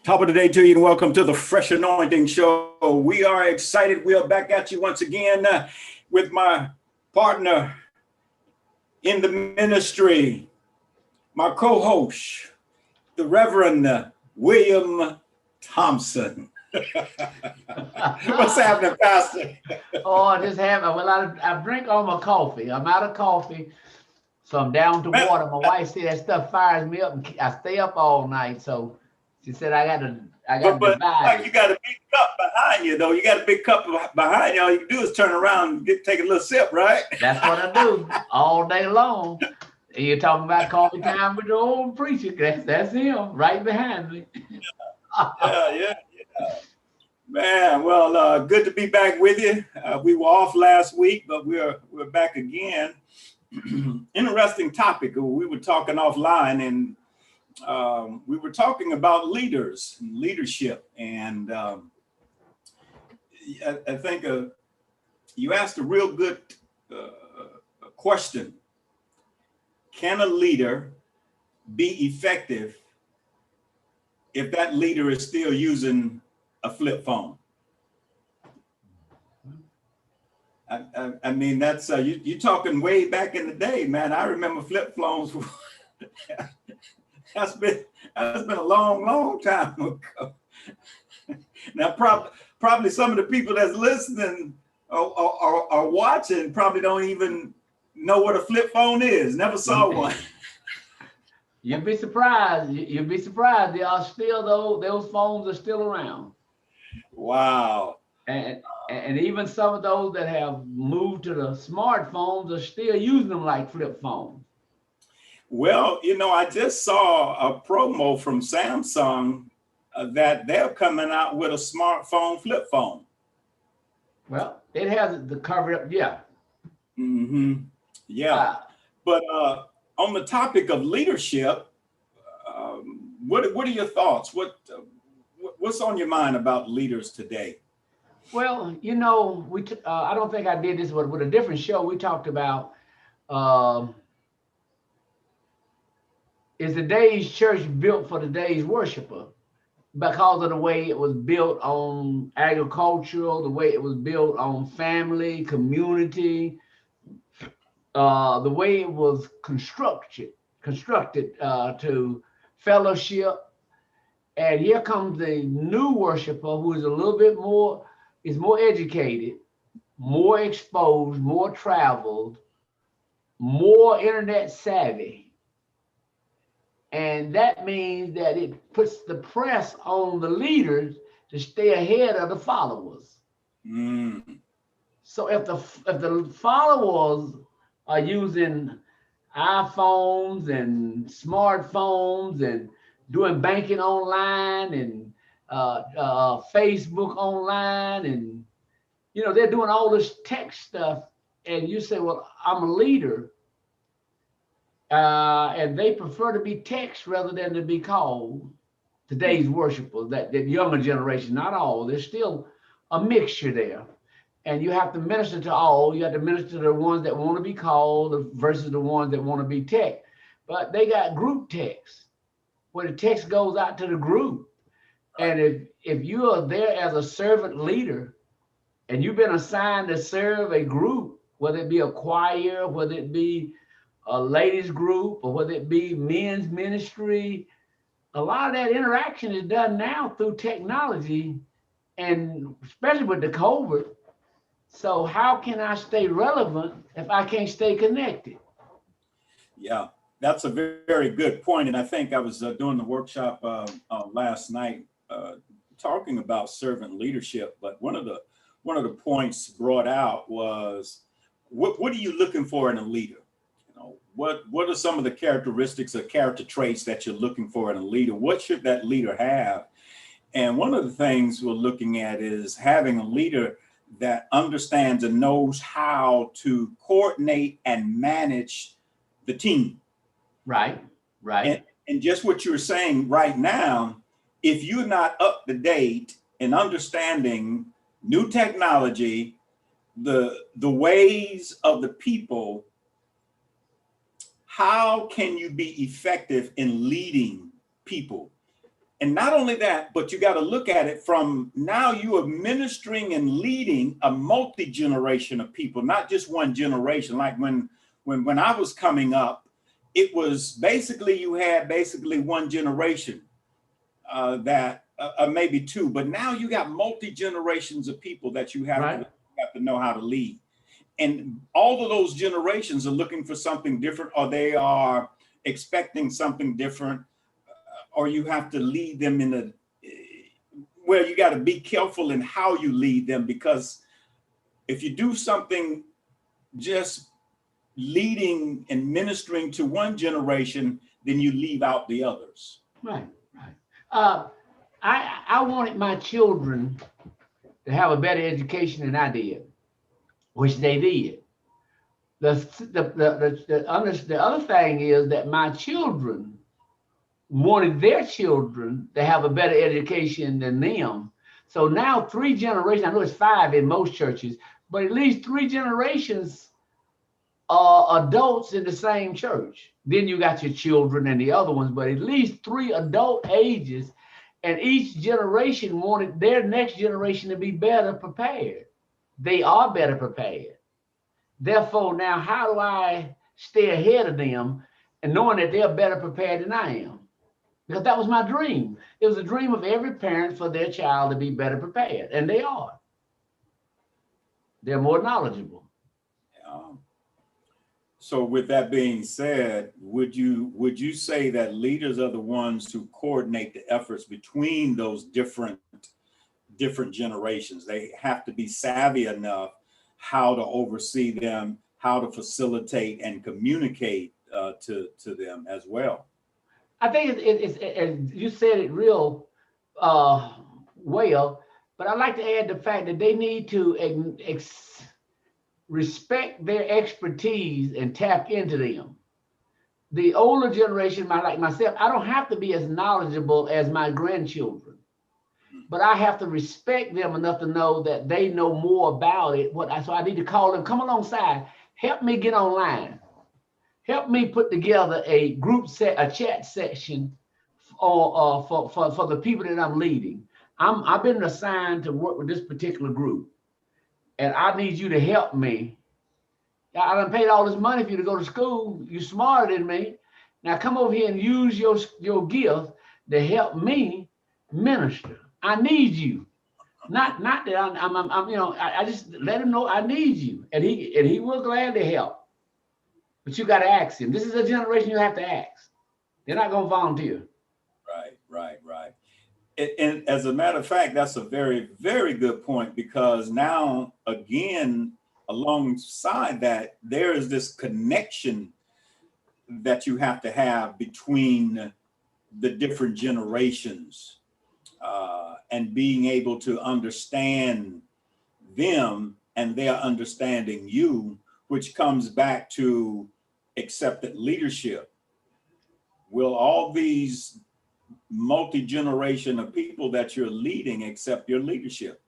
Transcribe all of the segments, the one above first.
Top of the day to you and welcome to the Fresh Anointing Show. We are excited. We are back at you once again with my partner in the ministry, my co-host, the Reverend William Thompson. What's happening, Pastor? Oh, just having, well, I drink all my coffee. I'm out of coffee, so I'm down to water. My wife said that stuff fires me up, and I stay up all night. So she said I got to But divide like it. you got a big cup behind you, though. You got a big cup behind you. All you do is turn around and take a little sip, right? That's what I do all day long. And you're talking about coffee time with the old preacher. That's him right behind me. Yeah. Man, well, good to be back with you. We were off last week, but we're back again. Interesting topic. We were talking offline, and we were talking about leaders and leadership. And I think you asked a real good question. Can a leader be effective if that leader is still using a flip phone? I mean, that's you're talking way back in the day, man. I remember flip phones. That's been a long time ago. Now, probably some of the people that's listening or watching probably don't even know what a flip phone is. Never saw one. You'd be surprised. You'd be surprised. They are still those phones are still around. Wow. And even some of those that have moved to the smartphones are still using them like flip phones. Well, I just saw a promo from Samsung that they're coming out with a smartphone flip phone. Well, it has the cover up, yeah. Mm-hmm. Yeah. But on the topic of leadership, what are your thoughts? What's on your mind about leaders today? Well, I don't think I did this with a different show. We talked about is the day's church built for the day's worshiper because of the way it was built on agricultural, the way it was built on family, community, the way it was constructed to fellowship. And here comes the new worshiper who is a little bit more educated, more exposed, more traveled, more internet savvy. And that means that it puts the press on the leaders to stay ahead of the followers. Mm. So if the followers are using iPhones and smartphones and doing banking online and Facebook online, and they're doing all this tech stuff, and you say, well, I'm a leader, and they prefer to be text rather than to be called. Today's worshipers, that younger generation, not all, there's still a mixture there. And you have to minister to all. You have to minister to the ones that want to be called versus the ones that want to be text. But they got group text, where the text goes out to the group. And if you are there as a servant leader and you've been assigned to serve a group, whether it be a choir, whether it be a ladies group, or whether it be men's ministry, a lot of that interaction is done now through technology, and especially with the COVID. So how can I stay relevant if I can't stay connected? Yeah, that's a very good point. And I think I was doing the workshop last night talking about servant leadership. But one of the points brought out was, what are you looking for in a leader? What are some of the characteristics or character traits that you're looking for in a leader? What should that leader have? And one of the things we're looking at is having a leader that understands and knows how to coordinate and manage the team. Right. And just what you were saying right now, if you're not up to date in understanding new technology, the ways of the people, how can you be effective in leading people? And not only that, but you got to look at it from now you are ministering and leading a multi-generation of people, not just one generation. Like when I was coming up, it was basically you had basically one generation that maybe two, but now you got multi-generations of people that you have Right. to know how to lead. And all of those generations are looking for something different, or they are expecting something different, or you have to lead them in a, well, you got to be careful in how you lead them, because if you do something just leading and ministering to one generation, then you leave out the others. Right. I wanted my children to have a better education than I did, which they did. The other thing is that my children wanted their children to have a better education than them. So now 3 generations, I know it's 5 in most churches, but at least 3 generations are adults in the same church. Then you got your children and the other ones, but at least 3 adult ages, and each generation wanted their next generation to be better prepared. They are better prepared. Therefore, now how do I stay ahead of them and knowing that they're better prepared than I am? Because that was my dream. It was a dream of every parent for their child to be better prepared, and they are. They're more knowledgeable. So with that being said, would you say that leaders are the ones who coordinate the efforts between those different generations? They have to be savvy enough how to oversee them, how to facilitate and communicate to them as well. I think it's you said it real well, but I'd like to add the fact that they need to respect their expertise and tap into them. The older generation, like myself, I don't have to be as knowledgeable as my grandchildren, but I have to respect them enough to know that they know more about it. So I need to call them, come alongside, help me get online. Help me put together a chat section for the people that I'm leading. I've been assigned to work with this particular group, and I need you to help me. I done paid all this money for you to go to school. You're smarter than me. Now come over here and use your gift to help me minister. I need you. Not that I just let him know I need you, and he will gladly help. But you got to ask him. This is a generation you have to ask. They're not going to volunteer. Right. And as a matter of fact, that's a very, very good point, because now, again, alongside that, there is this connection that you have to have between the different generations and being able to understand them and their understanding you, which comes back to accepted leadership. Will all these multi-generation of people that you're leading accept your leadership?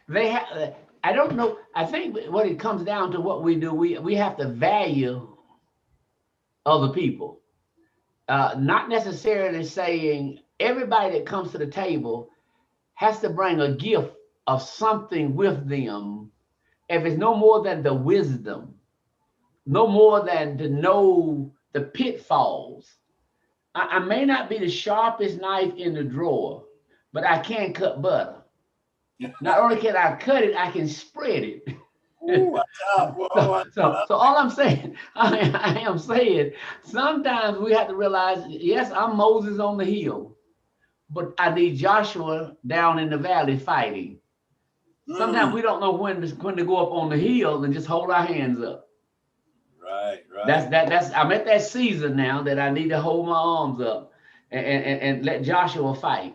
They have. I don't know. I think what it comes down to, what we do, we have to value other people. Not necessarily saying everybody that comes to the table has to bring a gift of something with them. If it's no more than the wisdom, no more than to know the pitfalls. I may not be the sharpest knife in the drawer, but I can cut butter. Not only can I cut it, I can spread it. Ooh, so all I'm saying, I am saying, sometimes we have to realize, yes, I'm Moses on the hill, but I need Joshua down in the valley fighting. Sometimes we don't know when to go up on the hill and just hold our hands up. Right. That's I'm at that season now that I need to hold my arms up and let Joshua fight.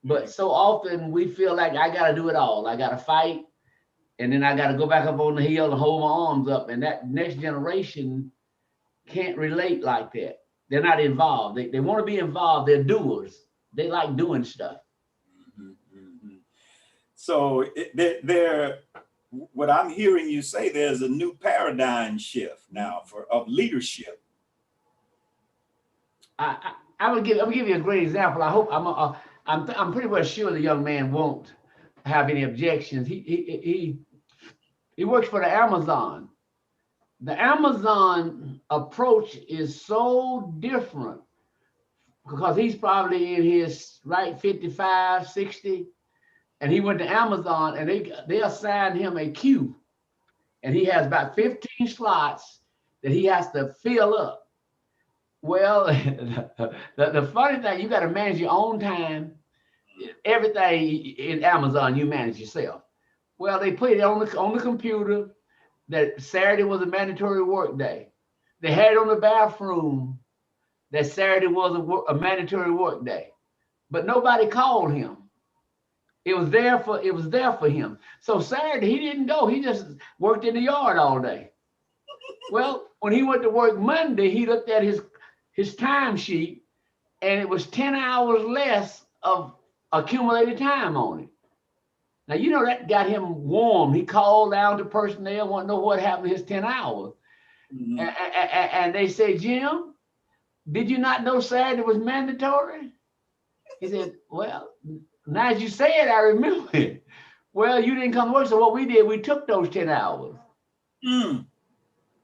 But so often we feel like I got to do it all. I got to fight, and then I got to go back up on the hill and hold my arms up. And that next generation can't relate like that. They're not involved. They want to be involved. They're doers. They like doing stuff. So what I'm hearing you say, there's a new paradigm shift now of leadership. I'm gonna give you a great example. I hope I'm pretty well sure the young man won't have any objections. He works for the Amazon. The Amazon approach is so different because he's probably in his right 55, 60, and he went to Amazon and they assigned him a queue, and he has about 15 slots that he has to fill up. Well, the funny thing, you got to manage your own time. Everything in Amazon, you manage yourself. Well, they put it on the computer that Saturday was a mandatory work day. They had it on the bathroom that Saturday was a mandatory work day, but nobody called him. It was there for him. So Saturday he didn't go. He just worked in the yard all day. Well, when he went to work Monday, he looked at his time sheet, and it was 10 hours less of accumulated time on it. Now, you know, that got him warm. He called down to personnel, wanted to know what happened to his 10 hours. Mhm. And they said, Jim, did you not know Saturday was mandatory? He said, well, now as you say it, I remember it. Well, you didn't come to work, so what we did, we took those 10 hours. Mm.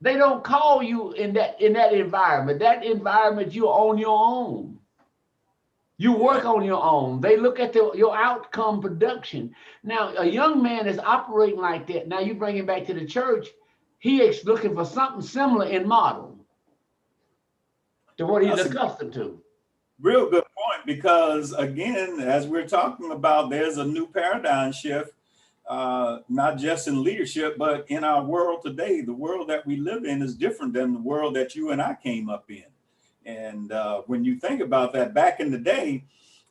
They don't call you in that environment. That environment, you're on your own. You work on your own. They look at your outcome production. Now, a young man is operating like that. Now you bring him back to the church. He is looking for something similar in model to what he's That's a accustomed to. real good point, because again, as we're talking about, there's a new paradigm shift, not just in leadership, but in our world today. The world that we live in is different than the world that you and I came up in. And when you think about that, back in the day,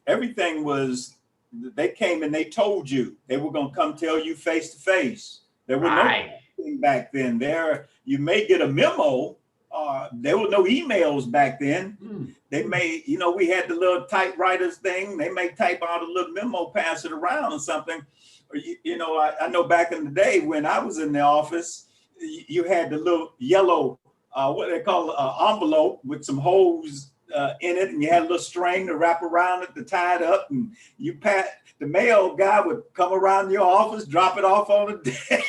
everything was, they came and they told you. They were going to come tell you face to face. There were no Right. back then. There, you may get a memo. There were no emails back then. They may, you know, we had the little typewriters thing. They may type out a little memo, pass it around or something. Or, you know, I know back in the day when I was in the office, you had the little yellow, what they call envelope with some holes in it, and you had a little string to wrap around it to tie it up, and you the mail guy would come around your office, drop it off on the desk.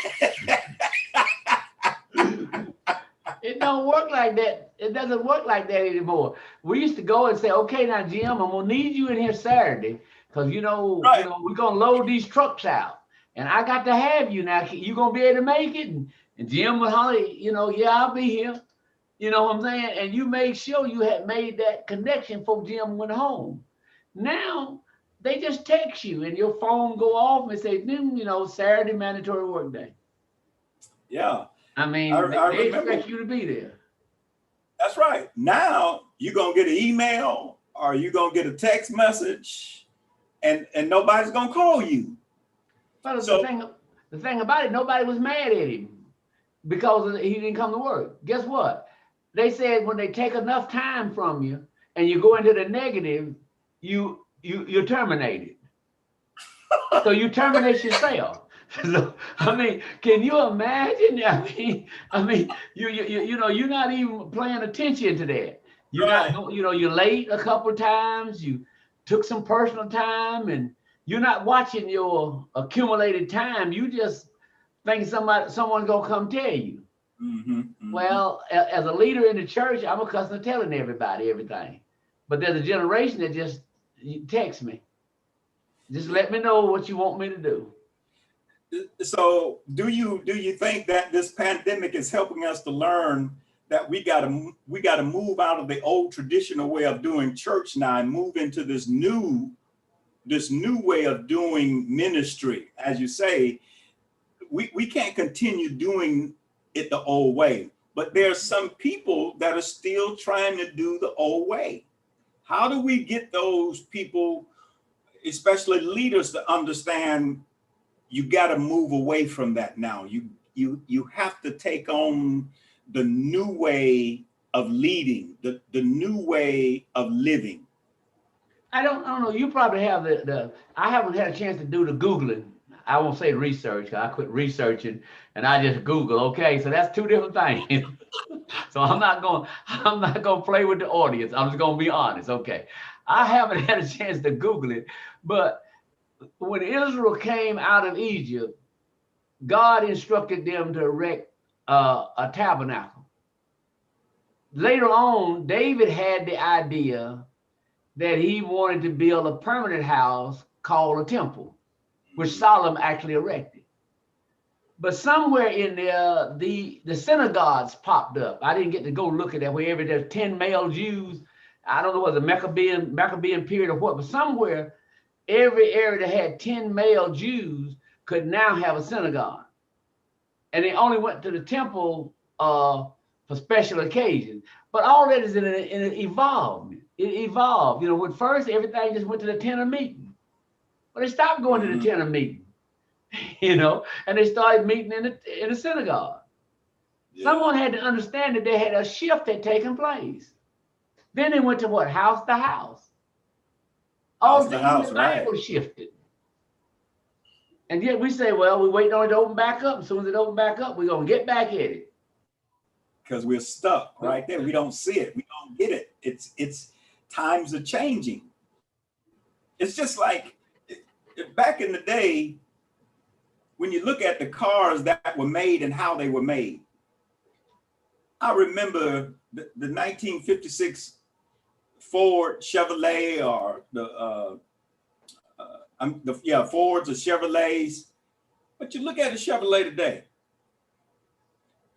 It don't work like that. It doesn't work like that anymore. We used to go and say, okay, now Jim, I'm gonna need you in here Saturday because Right. we're gonna load these trucks out, and I got to have you now. You gonna be able to make it? And Jim would holler, yeah, I'll be here. You know what I'm saying? And you made sure you had made that connection before Jim went home. Now they just text you and your phone go off and say, Saturday mandatory work day. Yeah, I mean, I they remember. expect you to be there. That's right. Now you're gonna get an email or you're gonna get a text message, and nobody's gonna call you. But So the thing about it, nobody was mad at him because he didn't come to work. Guess what? They said when they take enough time from you and you go into the negative, you're terminated. So you terminate yourself. So, I mean, can you imagine? You're not even paying attention to that. You're right. not, you're late a couple of times. You took some personal time, and you're not watching your accumulated time. You just think someone's gonna come tell you. Mm-hmm, mm-hmm. Well, as a leader in the church, I'm accustomed to telling everybody everything. But there's a generation that just text me. Just let me know what you want me to do. So do you think that this pandemic is helping us to learn that we gotta move out of the old traditional way of doing church now and move into this new way of doing ministry? As you say, we can't continue doing it the old way, but there's some people that are still trying to do the old way. How do we get those people, especially leaders, to understand you got to move away from that now? You have to take on the new way of leading, the new way of living. I don't know. You probably have I haven't had a chance to do the Googling. I won't say research, 'cause I quit researching and I just Google. Okay, so that's two different things. So I'm not going to play with the audience. I'm just going to be honest. Okay, I haven't had a chance to Google it, but when Israel came out of Egypt, God instructed them to erect a tabernacle. Later on, David had the idea that he wanted to build a permanent house called a temple, which Solomon actually erected. But somewhere in there, the synagogues popped up. I didn't get to go look at that. Wherever there's 10 male Jews, I don't know whether Maccabean period or what, but somewhere, every area that had 10 male Jews could now have a synagogue. And they only went to the temple for special occasions. But all that is in an evolvement. It evolved. You know, when first everything just went to the tent of meeting. But they stopped going to the tent of meeting. You know, and they started meeting in the synagogue. Yeah. Someone had to understand that they had a shift had taken place. Then they went to what? House to house. All the Bible right. Shifted. And yet we say, well, we're waiting on it to open back up. As soon as it opens back up, we're going to get back at it. Because we're stuck right there. We don't see it. We don't get it. It's times are changing. It's just like back in the day, when you look at the cars that were made and how they were made, I remember the 1956 Ford Chevrolet or the Fords or Chevrolets. But you look at a Chevrolet today,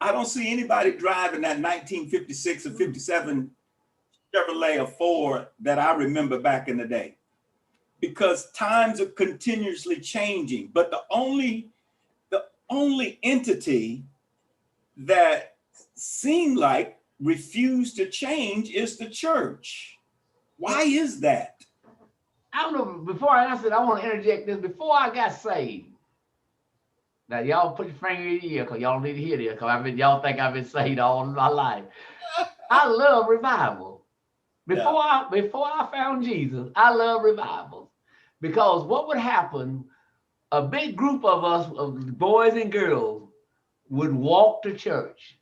I don't see anybody driving that 1956 or 57 Chevrolet or Ford that I remember back in the day. Because times are continuously changing, but the only entity that seemed like refused to change is the church. Why is that? I don't know. Before I answer it, I want to interject this. Before I got saved, now y'all put your finger in your ear because y'all need to hear this because y'all think I've been saved all my life. I love revival. Before I found Jesus, I love revivals. Because what would happen, a big group of us, of boys and girls, would walk to church.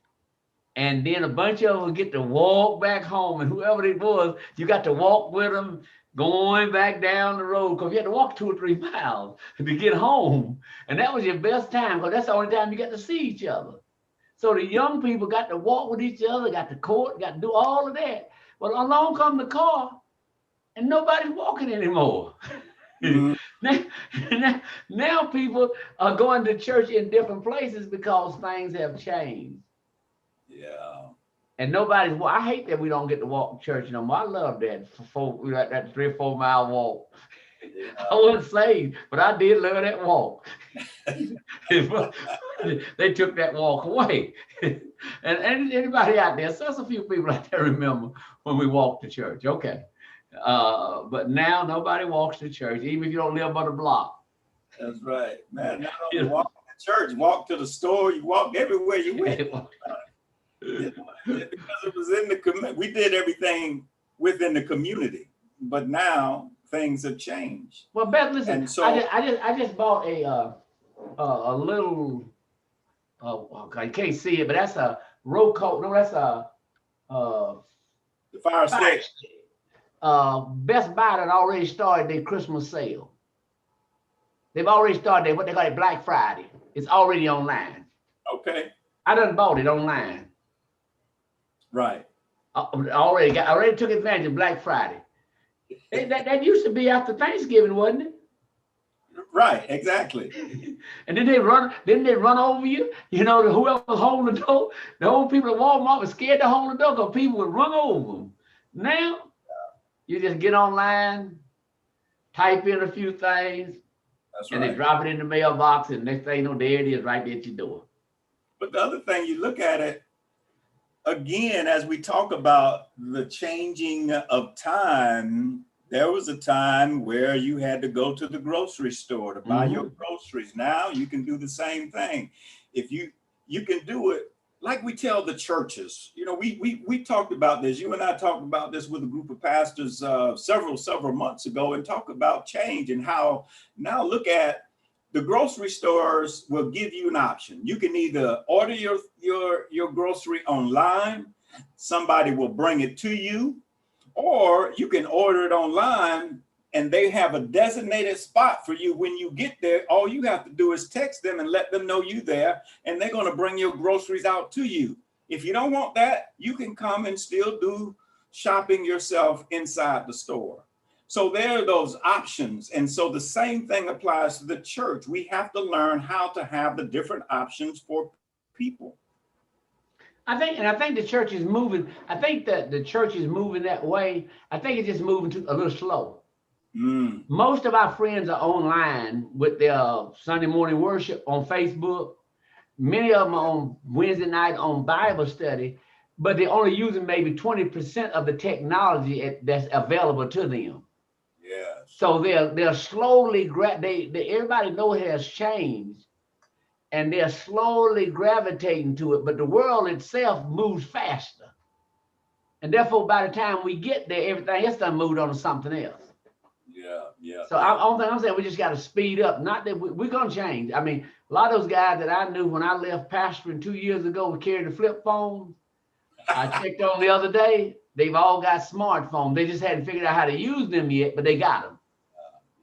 And then a bunch of them would get to walk back home. And whoever it was, you got to walk with them going back down the road. Because you had to walk 2 or 3 miles to get home. And that was your best time because that's the only time you got to see each other. So the young people got to walk with each other, got to court, got to do all of that. But along come the car and nobody's walking anymore. Mm-hmm. Now people are going to church in different places because things have changed. Yeah. And I hate that we don't get to walk to church no more. I love that that 3 or 4 mile walk. Yeah. I wasn't saved, but I did love that walk. They took that walk away. And anybody out there, so there's a few people out there remember when we walked to church. Okay. But now nobody walks to church, even if you don't live on the block. That's right, man. Not only walk to church, walk to the store, you walk everywhere you went. Because it was in the community. We did everything within the community, but now things have changed. Well, Beth, listen. And so I just bought a little. You can't see it, but that's a roll coat. No, that's a the fire stick. Best Buy had already started their Christmas sale. They've already started what they call it Black Friday. It's already online. Okay. I done bought it online. Right. Already took advantage of Black Friday. That used to be after Thanksgiving, wasn't it? Right, exactly. And then they run over you. You know, whoever was holding the door, the old people at Walmart were scared to hold the door because people would run over them. Now, you just get online, type in a few things, and they drop it in the mailbox, and next thing you know, there it is right there at your door. But the other thing, you look at it, again, as we talk about the changing of time, there was a time where you had to go to the grocery store to buy your groceries. Now you can do the same thing. If you can do it, like we tell the churches, you know, we talked about this. You and I talked about this with a group of pastors several months ago and talk about change and how now look at the grocery stores will give you an option. You can either order your grocery online, somebody will bring it to you, or you can order it online and they have a designated spot for you. When you get there, all you have to do is text them and let them know you there, and they're going to bring your groceries out to you. If you don't want that, you can come and still do shopping yourself inside the store. So there are those options. And so the same thing applies to the church. We have to learn how to have the different options for people. I think the church is moving. I think that the church is moving that way. I think it's just moving a little slow. Most of our friends are online with their Sunday morning worship on Facebook. Many of them are on Wednesday night on Bible study, but they're only using maybe 20% of the technology that's available to them. Yeah. So they're slowly everybody knows it has changed, and they're slowly gravitating to it. But the world itself moves faster, and therefore by the time we get there, everything else done moved on to something else. Yeah. So I don't think I'm saying we just got to speed up. Not that we're gonna change. I mean, a lot of those guys that I knew when I left pastoring 2 years ago were carrying the flip phones. I checked on the other day. They've all got smartphones. They just hadn't figured out how to use them yet, but they got them.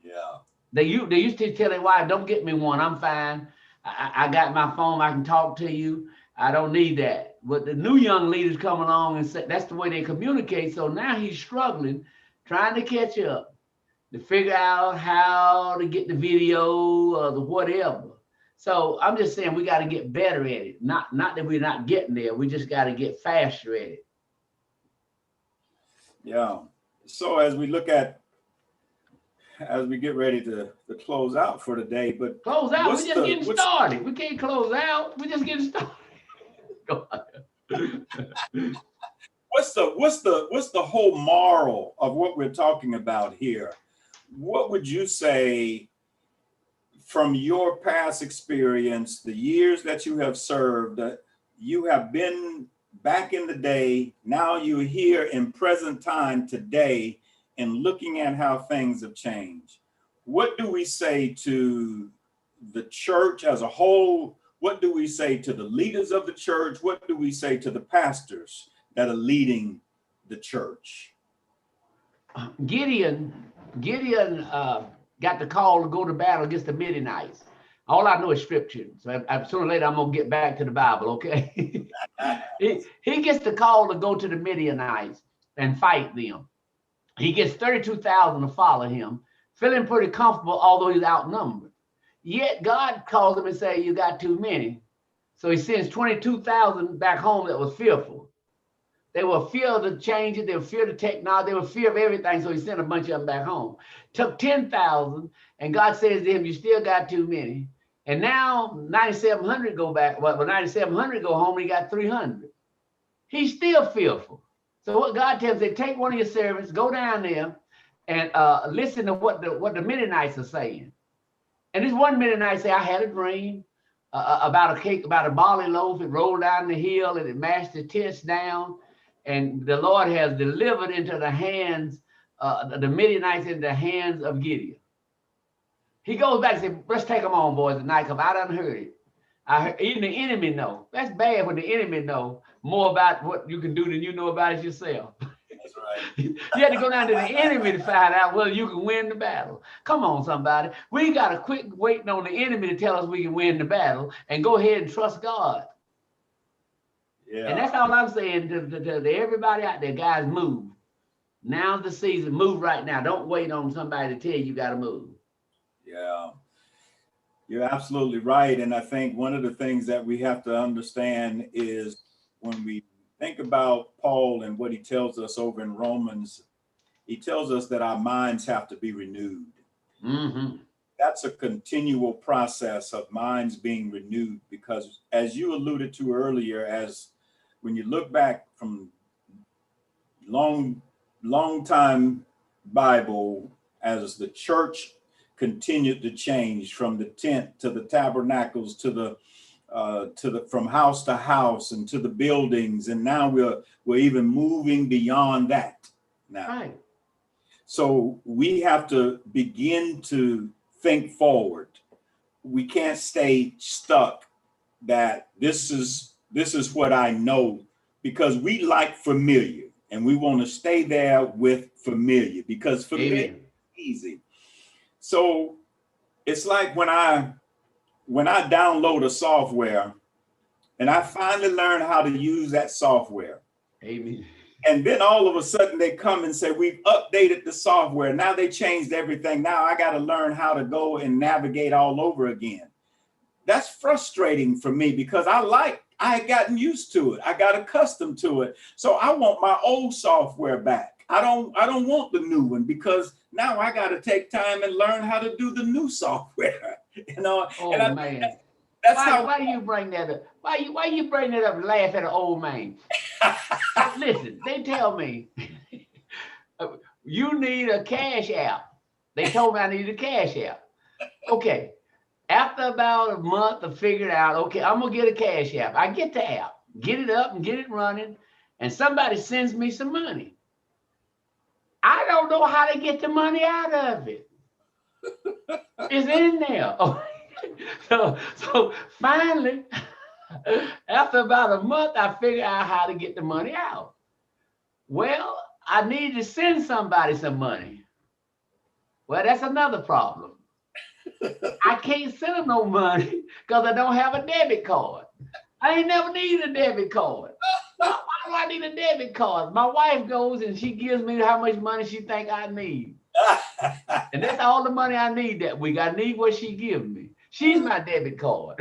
Yeah. They used to tell their wife, "Don't get me one. I'm fine. I got my phone. I can talk to you. I don't need that." But the new young leaders come along and say that's the way they communicate. So now he's struggling, trying to catch up, to figure out how to get the video or the whatever. So I'm just saying we got to get better at it. Not that we're not getting there. We just got to get faster at it. Yeah. So as we get ready to close out for the day, but close out. We're just getting started. We can't close out. We're just getting started. What's the whole moral of what we're talking about here? What would you say from your past experience, the years that you have served, you have been back in the day, now you're here in present time today and looking at how things have changed. What do we say to the church as a whole? What do we say to the leaders of the church? What do we say to the pastors that are leading the church? Gideon got the call to go to battle against the Midianites. All I know is scripture. So sooner or later, I'm going to get back to the Bible, okay? he gets the call to go to the Midianites and fight them. He gets 32,000 to follow him, feeling pretty comfortable, although he's outnumbered. Yet God calls him and says, "You got too many." So he sends 22,000 back home that was fearful. They were fear of the changes, they were fear of the technology, they were fear of everything. So he sent a bunch of them back home. Took 10,000, and God says to him, "You still got too many." And now 9,700 go back. Well, 9,700 go home, and he got 300. He's still fearful. So what God tells him, take one of your servants, go down there, and listen to what the Midianites are saying. And this one Midianite say, "I had a dream about a cake, about a barley loaf. It rolled down the hill and it mashed the tents down. And the Lord has delivered into the hands, the Midianites into the hands of Gideon." He goes back and says, "Let's take them on, boys, tonight, because I done heard it. Even the enemy know." That's bad when the enemy know more about what you can do than you know about it yourself. That's right. You had to go down to the enemy to find out whether you can win the battle. Come on, somebody. We got to quit waiting on the enemy to tell us we can win the battle and go ahead and trust God. Yeah. And that's all I'm saying to everybody out there, guys, move. Now's the season. Move right now. Don't wait on somebody to tell you got to move. Yeah, you're absolutely right. And I think one of the things that we have to understand is when we think about Paul and what he tells us over in Romans, he tells us that our minds have to be renewed. Mm-hmm. That's a continual process of minds being renewed, because as you alluded to earlier, as when you look back from long time Bible, as the church continued to change from the tent to the tabernacles to the from house to house and to the buildings, and now we're even moving beyond that now. Right. So we have to begin to think forward. we can't stay stuck that this is what I know, because we like familiar and we want to stay there with familiar because familiar Amen. is easy. So it's like when I download a software and I finally learn how to use that software. Amen. And then all of a sudden they come and say, we've updated the software. Now they changed everything. Now I got to learn how to go and navigate all over again. That's frustrating for me because I had gotten used to it. I got accustomed to it. So I want my old software back. I don't want the new one because now I got to take time and learn how to do the new software. Oh, and man. that's Why do you bring that up? Why you bring that up and laugh at an old man? Listen, they tell me you need a cash app. They told me I needed a cash app. Okay. After about a month of figuring out, okay, I'm gonna get a cash app. I get the app, get it up and get it running, and somebody sends me some money. I don't know how to get the money out of it. It's in there. So finally, after about a month, I figured out how to get the money out. Well, I need to send somebody some money. Well, that's another problem. I can't send them no money because I don't have a debit card. I ain't never needed a debit card. Why do I need a debit card? My wife goes and she gives me how much money she think I need. And that's all the money I need that week. I need what she gives me. She's my debit card.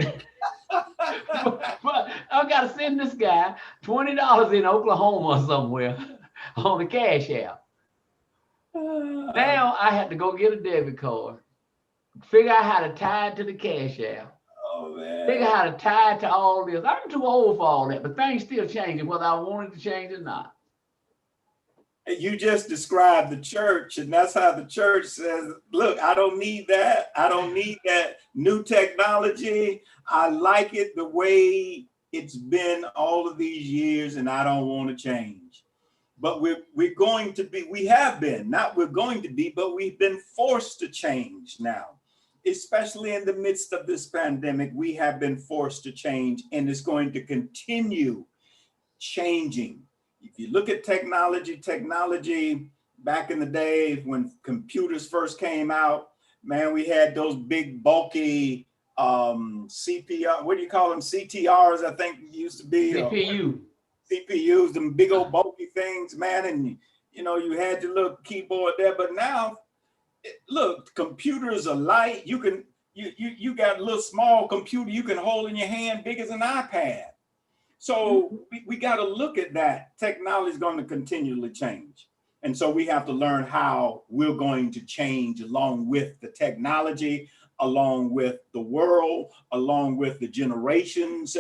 But I got to send this guy $20 in Oklahoma or somewhere on the cash app. Now I have to go get a debit card, figure out how to tie it to the cash app, Oh, man. figure out how to tie it to all this. I'm too old for all that, but things still changing whether I wanted to change or not. You just described the church, and that's how the church says, look, I don't need that. I don't need that new technology. I like it the way it's been all of these years, and I don't want to change. But we're going to be, we have been, not we're going to be, but we've been forced to change now. Especially in the midst of this pandemic, we have been forced to change, and it's going to continue changing. If you look at technology back in the day when computers first came out, man, we had those big bulky CPR, what do you call them? CTRs, I think it used to be. CPUs, them big old bulky things, man. And you had your little keyboard there, but now, look, computers are light. You got a little small computer you can hold in your hand, big as an iPad. So we got to look at that. Technology is going to continually change. And so we have to learn how we're going to change along with the technology, along with the world, along with the generations.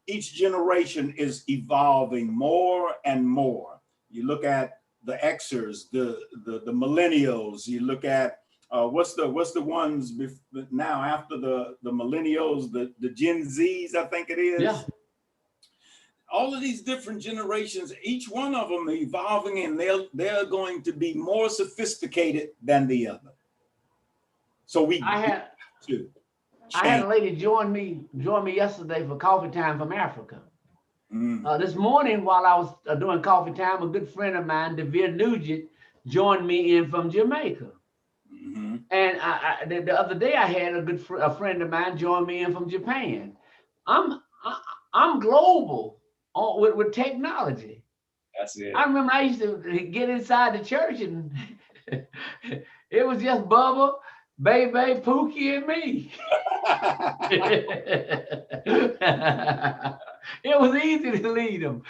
Each generation is evolving more and more. You look at the Xers, the millennials, you look at what's the ones now after the millennials, the Gen Zs, I think it is. Yeah. All of these different generations, each one of them evolving, and they're going to be more sophisticated than the other. So I had a lady join me yesterday for coffee time from Africa. This morning, while I was doing coffee time, a good friend of mine, David Nugent, joined me in from Jamaica. And the other day, I had a friend of mine join me in from Japan. I'm global with technology. That's it. I remember I used to get inside the church and it was just Bubba, Baby, Pookie, and me. It was easy to lead them.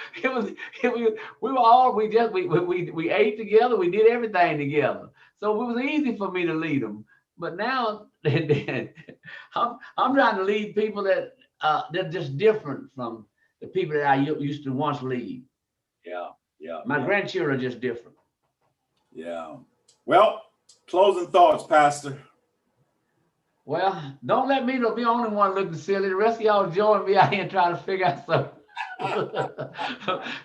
We ate together. We did everything together. So it was easy for me to lead them. But now I'm trying to lead people that they're just different from the people that I used to once lead. Yeah. My grandchildren are just different. Yeah. Well, closing thoughts, Pastor. Well, don't let me be the only one looking silly. The rest of y'all join me out here and try to figure out something.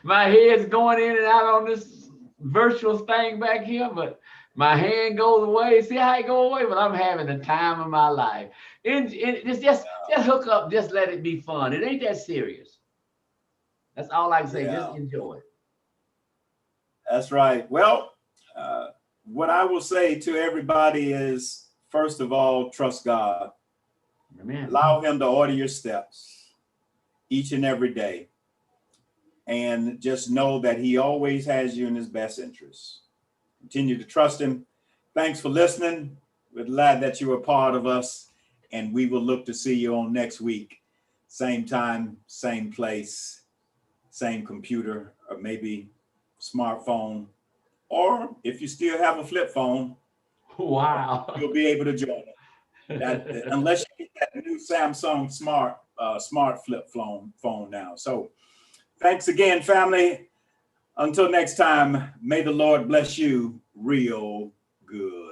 My head's going in and out on this virtual thing back here, but My hand goes away. See how it go away? But I'm having the time of my life. And just hook up. Just let it be fun. It ain't that serious. That's all I can say. Just Yeah, enjoy it. that's right. Well, what I will say to everybody is, first of all, trust God. Amen. Allow him to order your steps each and every day. And just know that he always has you in his best interest. Continue to trust him. Thanks for listening. We're glad that you were part of us, and we will look to see you on next week. Same time, same place, same computer, or maybe smartphone. Or if you still have a flip phone, Wow. you'll be able to join us. That unless you get that new Samsung smart flip phone now. So thanks again, family. Until next time, may the Lord bless you real good.